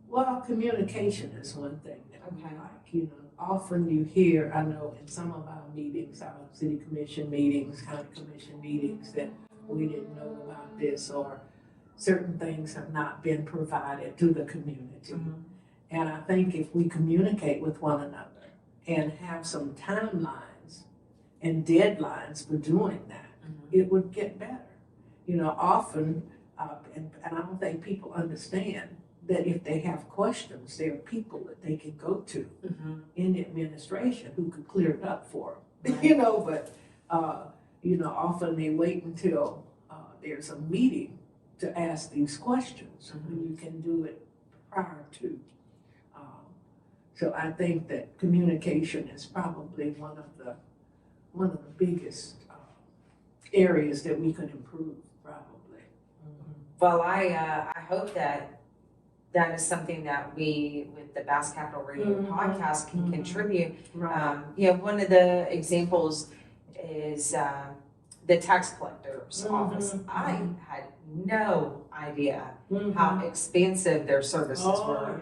Well, communication is one thing that we like. You know, often you hear, I know in some of our meetings, our city commission meetings, county commission meetings, that we didn't know about this, or certain things have not been provided to the community. Mhm. And I think if we communicate with one another and have some timelines and deadlines for doing that, it would get better. You know, often, and I don't think people understand that if they have questions, there are people that they can go to in the administration who could clear it up for them. Right. You know, but often they wait until there's a meeting to ask these questions when you can do it prior to. So I think that communication is probably one of the biggest areas that we could improve, probably. Well, I hope that is something that we, with the Bass Capital Radio podcast, can contribute. Right. One of the examples is the tax collector's office. I had no idea how expansive their services were.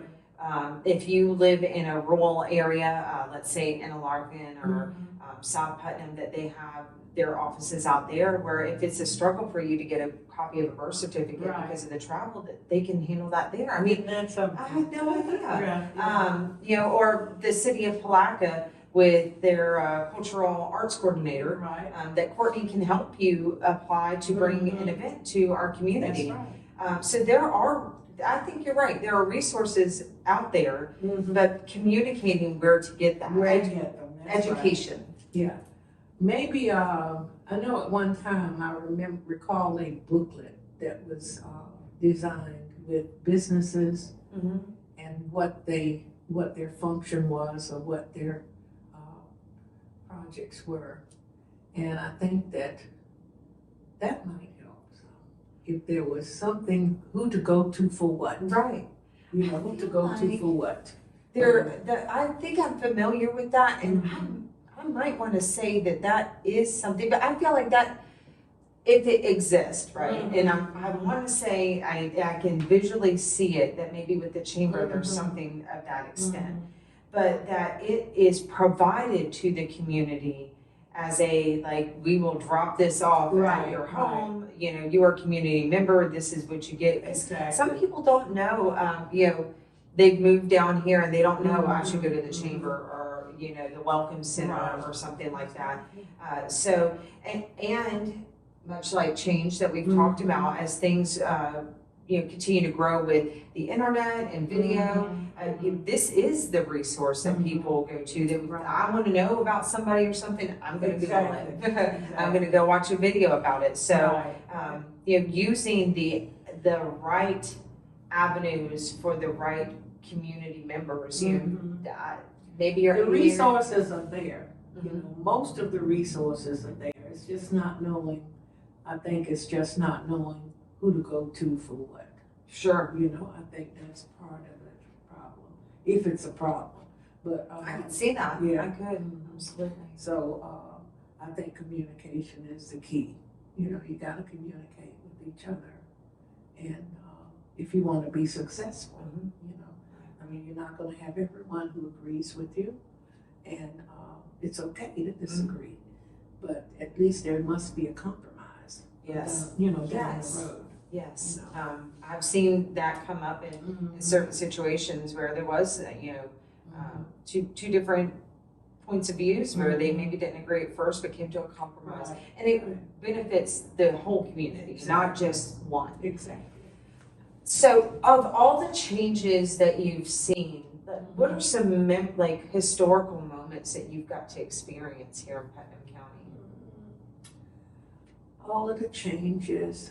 If you live in a rural area, let's say in Alarcon or South Putnam, that they have their offices out there where if it's a struggle for you to get a copy of a birth certificate because of the travel, that they can handle that there. I mean, that's I had no idea. Or the city of Palaca with their cultural arts coordinator, that Courtney can help you apply to bring an event to our community. That's right. So there are, I think you're right, there are resources out there, but communicating where to get that. Where to get them. That's Education. Right. Yeah. Maybe, I know at one time I recall a booklet that was designed with businesses and what their function was or what their projects were. And I think that might help. If there was something, who to go to for what. Right. You know, who to go to for what. I think I'm familiar with that, and I might want to say that is something, but I feel like that, if it exists, right? And I want to say I can visually see it, that maybe with the chamber there's something of that extent, but that it is provided to the community as we will drop this off at your home. You know, you're a community member. This is what you get. Exactly. Some people don't know. They've moved down here and they don't know I should go to the chamber or the welcome center or something like that. And much like change that we've talked about, as things continue to grow with the internet and video, this is the resource that people go to. That I want to know about somebody or something, I'm going to Google it. I'm going to go watch a video about it. So using the right avenues for the right community members. Maybe the resources are there. Most of the resources are there. It's just not knowing. I think it's just not knowing who to go to for what. Sure. I think that's part of the problem, if it's a problem. But I can see that. Yeah, I could. Absolutely. So I think communication is the key. You got to communicate with each other, and if you want to be successful, you're not going to have everyone who agrees with you, and it's okay to disagree, but at least there must be a compromise. Yes. Down the road. Yes. I've seen that come up in certain situations where there was, two different points of views where they maybe didn't agree at first but came to a compromise. And it benefits the whole community, not just one. Exactly. So, of all the changes that you've seen, what are some historical moments that you've got to experience here in Putnam County? All of the changes.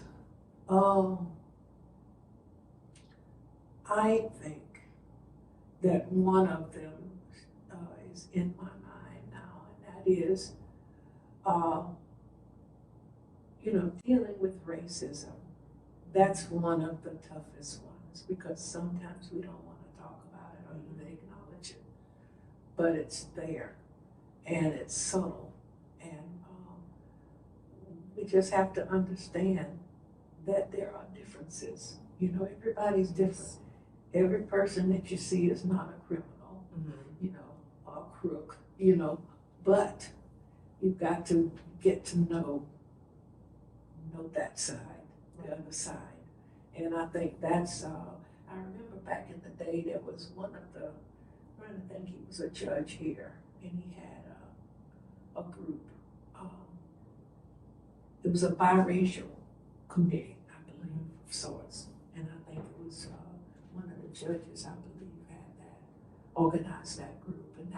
I think that one of them is in my mind now, and that is, dealing with racism. That's one of the toughest ones because sometimes we don't want to talk about it or even acknowledge it, but it's there and it's subtle, and we just have to understand that there are differences. Everybody's different. Every person that you see is not a criminal, or a crook, but you've got to get to know that side, the other side, And I think that's, I remember back in the day, there was one of the, I'm trying to think, he was a judge here, and he had a group. It was a biracial committee, I believe, of sorts. And I think it was one of the judges, I believe, had that, organized that group. And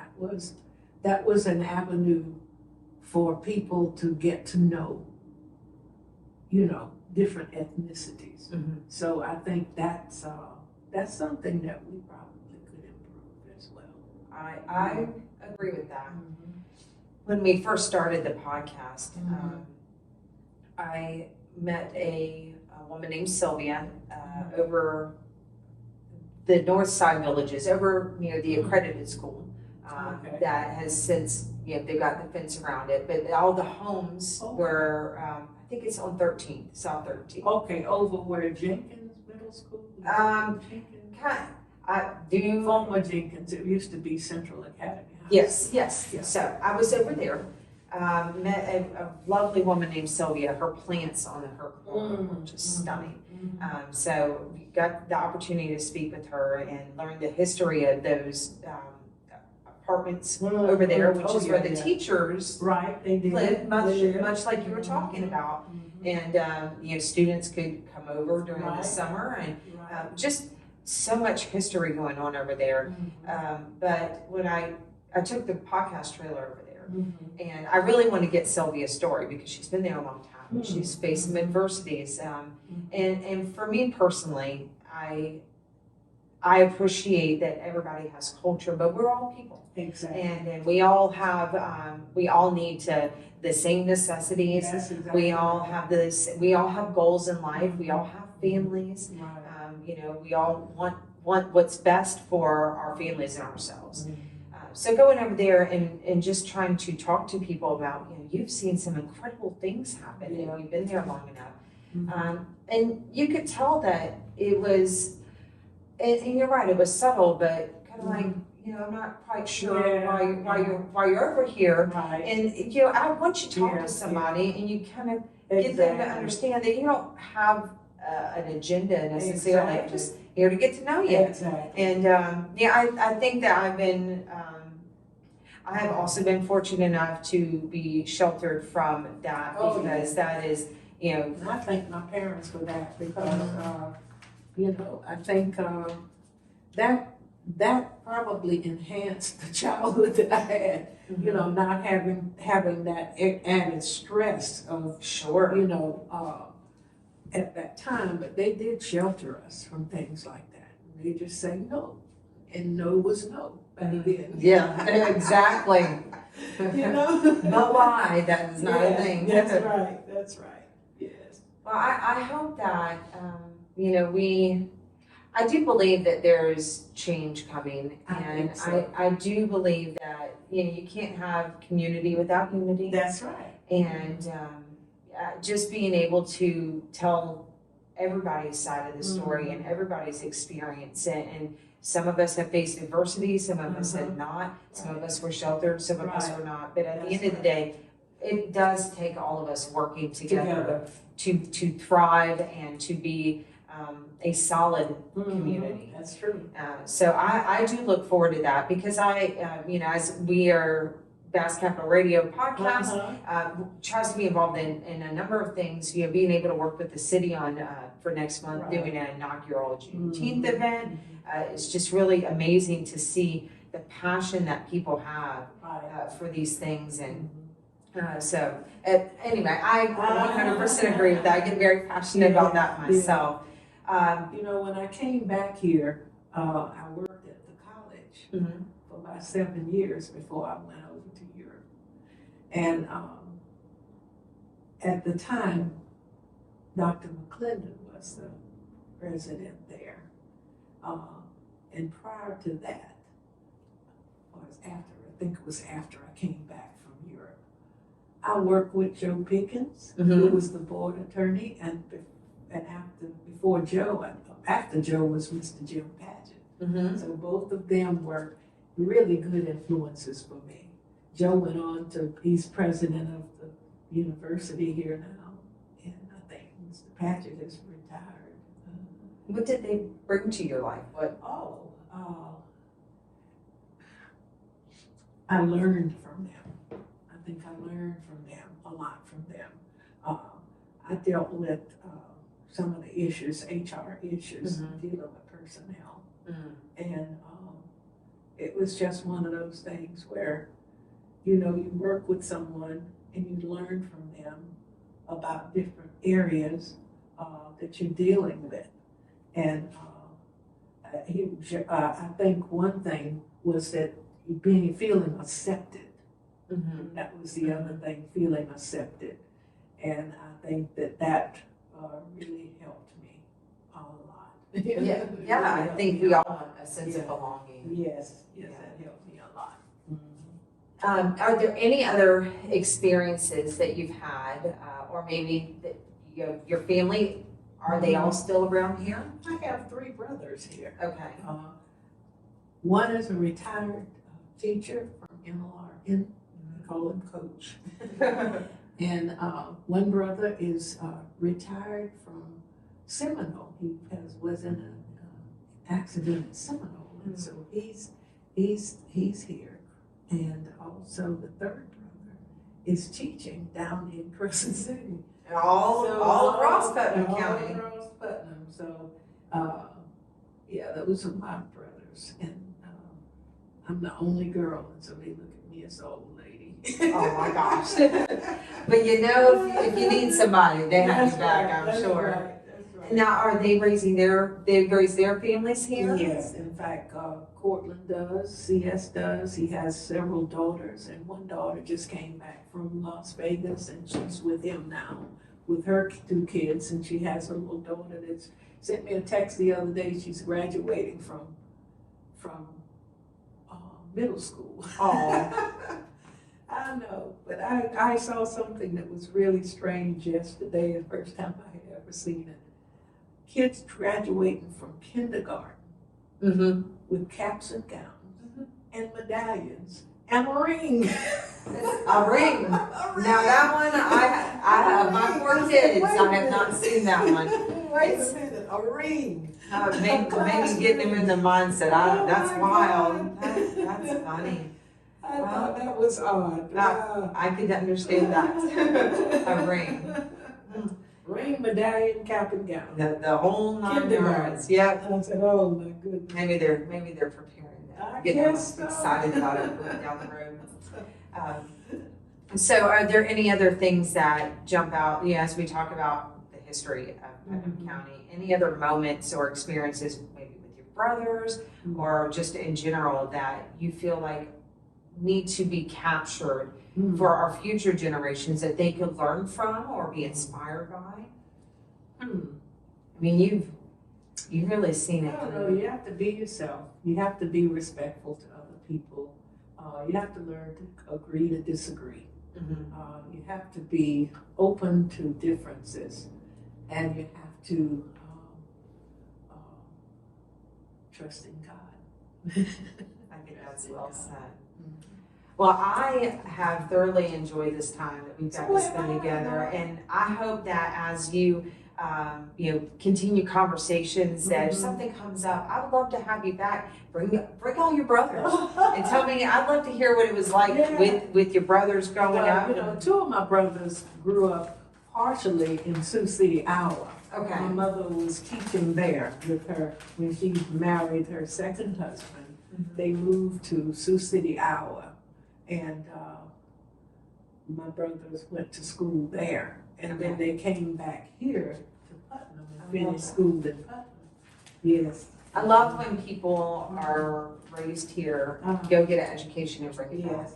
that was an avenue for people to get to know, you know, different ethnicities. Mm-hmm. So I think that's something that we probably could improve as well. I agree with that. Mm-hmm. When we first started the podcast, Mhm. I met a woman named Sylvia over the north side villages, over near the accredited school. Okay. That has since, they got the fence around it, but all the homes Okay. were, I think it's on 13th, South 13th. Okay, over where Jenkins Middle School? Jenkins? I do. Former Jenkins, it used to be Central Academy. Yes. Yeah. So I was over there, met a lovely woman named Sylvia. Her plants on her corner were just stunning. So we got the opportunity to speak with her and learn the history of those apartments over there, which is where the teachers Right, they did. live, much Yeah. like you were talking about. Mhm. And students could come over during the Right. summer, and Right. just so much history going on over there. But when I took the podcast trailer over there, Mhm. and I really want to get Sylvia's story because she's been there a long time. Mhm. She's faced some adversities, and for me personally, I appreciate that everybody has culture, but we're all people. Exactly. And we all have, we all need the same necessities. That's exactly We all right. have we all have goals in life. We all have families. Right. We all want what's best for our families and ourselves. Mhm. So going over there and just trying to talk to people about, you've seen some incredible things happen, Yeah. and you've been there long enough. Mhm. And you could tell that it was, and you're right, it was subtle, but kind of like, I'm not quite sure Yeah. why you're over here. Right. And once you talk Yeah, to somebody and you kind of get them to Exactly. understand that you don't have an agenda necessarily, I'm Exactly. just here to get to know you. Exactly. And I think that I have also been fortunate enough to be sheltered from that Oh, because that is, And I thank my parents for that because, I think that probably enhanced the childhood that I had. Not having that added stress of, sure. at that time, but they did shelter us from things like that. They just say no, and no was no back then. Yeah, exactly. But why? That is not a thing. That's right, yes. Well, I hope that, I do believe that there's change coming, I and think so. I do believe that, you can't have community without unity. That's right. And just being able to tell everybody's side of the story and everybody's experience, and some of us have faced adversity, some of us have not, some of us were sheltered, some of us were not, but at the end of the day, it does take all of us working together. To thrive and to be a solid community. That's true. So I do look forward to that because as we are Bass Capital Radio podcast, tries to be involved in a number of things, being able to work with the city on for next month, doing an inaugural Juneteenth event. It's just really amazing to see the passion that people have for these things. And anyway, I 100% agree with that. I get very passionate about that myself. When I came back here, I worked at the college for about 7 years before I went over to Europe. And at the time, Dr. McClendon was the president there. And prior to that, I think it was after I came back from Europe, I worked with Joe Pickens, who was the board attorney, and after Joe was Mr. Jim Padgett. So both of them were really good influences for me. Joe went on he's president of the university here now, and I think Mr. Padgett is retired. What did they bring to your life? What? I learned from them. I think I learned from them, a lot from them. I dealt with some of the issues, HR issues, dealing with personnel. And it was just one of those things where, you know, you work with someone and you learn from them about different areas that you're dealing with. And I think one thing was that feeling accepted. That was the other thing, feeling accepted. And I think that really helped me a lot. Yeah, I think we all want a sense of belonging. Yes, that helped me a lot. Are there any other experiences that you've had, or maybe that your family, are they all still around here? I have 3 brothers here. Okay. One is a retired teacher from MLRN, we call him Coach. And one brother is retired from Seminole. He was in an accident at Seminole, and so he's here. And also the 3rd brother is teaching down in Crescent City. All across Putnam County. All across Putnam. So, those are my brothers. And I'm the only girl, and so they look at me as the old lady. Oh my gosh. But you know, if you need somebody, they have you back, I'm sure. That's right. Now, are they raising they've raised their families here? Yes, in fact, Cortland does, CS does. He has several daughters, and one daughter just came back from Las Vegas, and she's with him now with her 2 kids, and she has a little daughter that's sent me a text the other day. She's graduating from middle school. Oh. I know, but I saw something that was really strange yesterday, the first time I had ever seen it. Kids graduating from kindergarten with caps and gowns and medallions and a ring. A ring. Now that one, I have my 4 kids. I have not seen that one. Wait a minute, a ring. Maybe getting them in the mindset. That's wild. That's funny. I thought that was odd. I could understand that. A ring. Ring, medallion, cap and gown. The whole 9 yards. Yep. I said, oh my goodness. Maybe they're preparing that. I Getting them guess so. excited about it down the road. So are there any other things that jump out, as we talk about the history of Putnam County, any other moments or experiences maybe with your brothers or just in general that you feel like need to be captured for our future generations that they could learn from or be inspired by? I mean, you've really seen it. I don't know, you have to be yourself. You have to be respectful to other people. You have to learn to agree to disagree. You have to be open to differences, and you have to trust in God. I think that's well said. Well, I have thoroughly enjoyed this time that we've got to spend together, and I hope that as you continue conversations, that if something comes up, I would love to have you back. Bring all your brothers and tell me. I'd love to hear what it was like with your brothers growing up. 2 of my brothers grew up partially in Sioux City, Iowa. Okay. My mother was teaching there with her when she married her second husband. They moved to Sioux City, Iowa, and my brothers went to school there, and then they came back here to Putnam and finished school in Putnam. Yes. I love when people are raised here, go get an education and bring it back.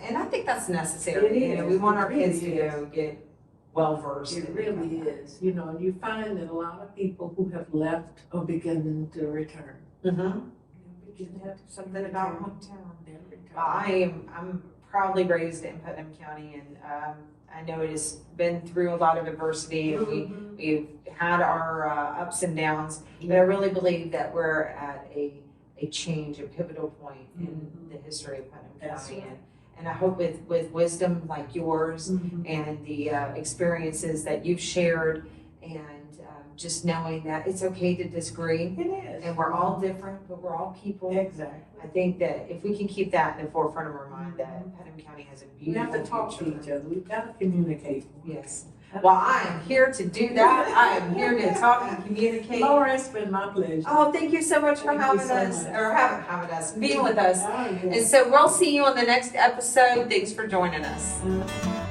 And I think that's necessary. We want our kids to go get well versed. It really is. And you find that a lot of people who have left are beginning to return. Something about hometown. I'm proudly raised in Putnam County, and I know it has been through a lot of adversity. We've had our ups and downs, but I really believe that we're at a change, a pivotal point in the history of Putnam County. Right. And I hope with wisdom like yours and the experiences that you've shared and just knowing that it's okay to disagree. It is. And we're all different, but we're all people. Exactly. I think that if we can keep that in the forefront of our mind, that Putnam County has a We have beautiful to talk to future. each other. We've got to communicate. Yes. Well, I am here to do that. I am here to talk and communicate. Laura, it's been my pleasure. Oh, thank you so much for Thank you having so us, much. or having us, being with us. Oh, And yes. so we'll see you on the next episode. Thanks for joining us.